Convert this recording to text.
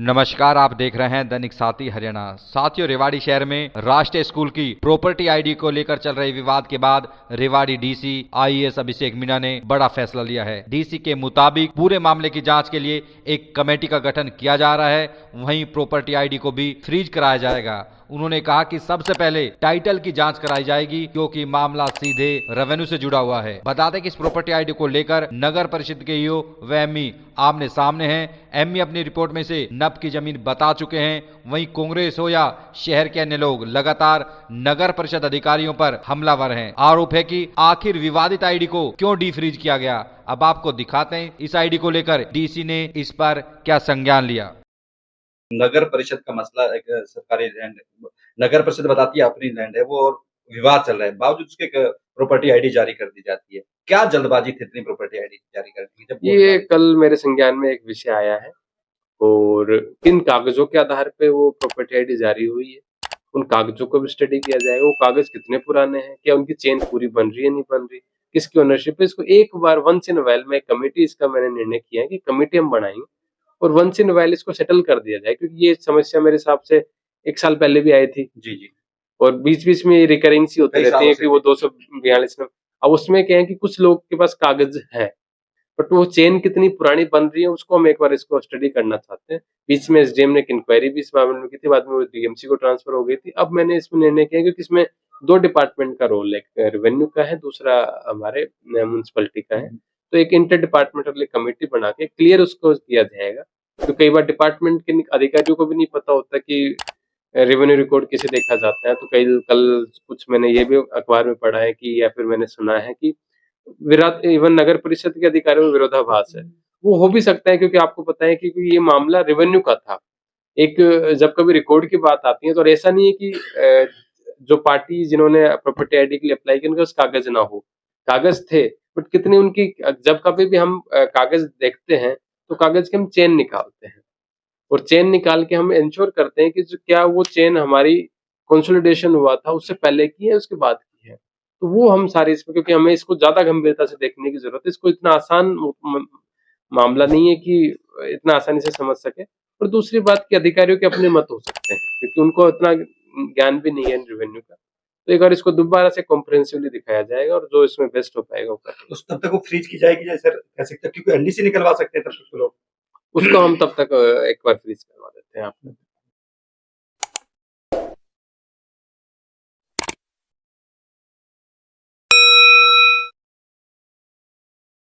नमस्कार, आप देख रहे हैं दैनिक साथी हरियाणा। साथियों, रेवाड़ी शहर में राष्ट्रीय स्कूल की प्रॉपर्टी आईडी को लेकर चल रहे विवाद के बाद रेवाड़ी डीसी आईएएस अभिषेक मीणा ने बड़ा फैसला लिया है। डीसी के मुताबिक पूरे मामले की जांच के लिए एक कमेटी का गठन किया जा रहा है, वहीं प्रॉपर्टी आईडी को भी फ्रीज कराया जाएगा। उन्होंने कहा कि सबसे पहले टाइटल की जांच कराई जाएगी, क्योंकि मामला सीधे रेवेन्यू से जुड़ा हुआ है। बता दें कि इस प्रॉपर्टी आईडी को लेकर नगर परिषद के ईओ व एमई आमने सामने हैं। एमई अपनी रिपोर्ट में से नब की जमीन बता चुके हैं, वहीं कांग्रेस हो या शहर के अन्य लोग लगातार नगर परिषद अधिकारियों पर हमलावर हैं। आरोप है कि आखिर विवादित आईडी को क्यों डीफ्रीज किया गया। अब आपको दिखाते हैं इस आईडी को लेकर डीसी ने इस पर क्या संज्ञान लिया। नगर परिषद का मसला एक सरकारी लैंड, नगर परिषद बताती है अपनी लैंड है वो, और विवाद चल रहा है, बावजूद उसके एक प्रॉपर्टी आईडी जारी कर दी जाती है। क्या जल्दबाजी थी इतनी प्रॉपर्टी आईडी जारी करने की? जब ये कल मेरे संज्ञान में एक विषय आया है और किन कागजों के आधार पे वो प्रॉपर्टी आईडी जारी हुई है, उन कागजों को भी स्टडी किया जाएगा। वो कागज कितने पुराने हैं, क्या उनकी चेन पूरी बन रही है नहीं बन रही, किसकी ओनरशिप है। इसको एक बार वंस इन वाइल में कमेटी, इसका मैंने निर्णय किया है कि कमेटी हम बनाएंगे और वंस इन वाइल इसको सेटल कर दिया जाए, क्योंकि ये समस्या मेरे हिसाब से 1 साल पहले भी आई थी। जी जी। और बीच-बीच में रिकरिंग सी होती रहती है कि वो 242 में, अब उसमें क्या है कि कुछ लोग के पास कागज है, बट वो चेन कितनी पुरानी बन रही है उसको हम एक बार इसको स्टडी करना चाहते हैं। बीच में एसडीएम ने एक इंक्वायरी भी इस मामले में की थी, बाद में वो डीएमसी को ट्रांसफर हो गई थी। अब मैंने इसमें निर्णय किया क्योंकि इसमें 2 डिपार्टमेंट का रोल है, एक रेवेन्यू का है, दूसरा हमारे म्युनिसिपैलिटी का है। तो एक इंटर डिपार्टमेंटल कमेटी बना के क्लियर उसको किया जाएगा। तो कई बार डिपार्टमेंट के अधिकारियों को भी नहीं पता होता कि रेवेन्यू रिकॉर्ड कैसे देखा जाता है। तो कल कुछ मैंने ये भी अखबार में पढ़ा है कि, या फिर मैंने सुना है कि इवन नगर परिषद के अधिकारियों में विरोधाभास है। वो हो भी सकता है क्योंकि आपको पता है कि ये मामला रेवेन्यू का था। एक जब कभी रिकॉर्ड की बात आती है तो ऐसा नहीं है कि जो पार्टी जिन्होंने प्रॉपर्टी आईडी के लिए अप्लाई किया उनके पास कागज ना हो, कागज थे, बट कितनी उनकी, जब कभी भी हम कागज देखते हैं तो कागज की हम चेन निकालते हैं और चेन निकाल के हम इंश्योर करते हैं कि जो क्या वो चेन हमारी कंसोलिडेशन हुआ था उससे पहले की है उसके बाद की है। तो वो हम सारे इसमें, क्योंकि हमें इसको ज्यादा गंभीरता से देखने की जरूरत है। इसको इतना आसान मामला नहीं है कि इतना आसानी से समझ सके। और दूसरी बात कि अधिकारियों के अपने मत हो सकते हैं क्योंकि उनको इतना ज्ञान भी नहीं है रेवेन्यू का। तो एक बार इसको दोबारा से कॉम्प्रिहेंसिवली दिखाया जाएगा और जो इसमें बेस्ट हो पाएगा वो करेंगे। तब तक वो फ्रीज की जाएगी जैसे कह सकते हैं, क्योंकि एनडीसी निकलवा सकते हैं तब तक तो लोग। उसको हम तब तक एक बार फ्रीज करवा देते हैं आपको।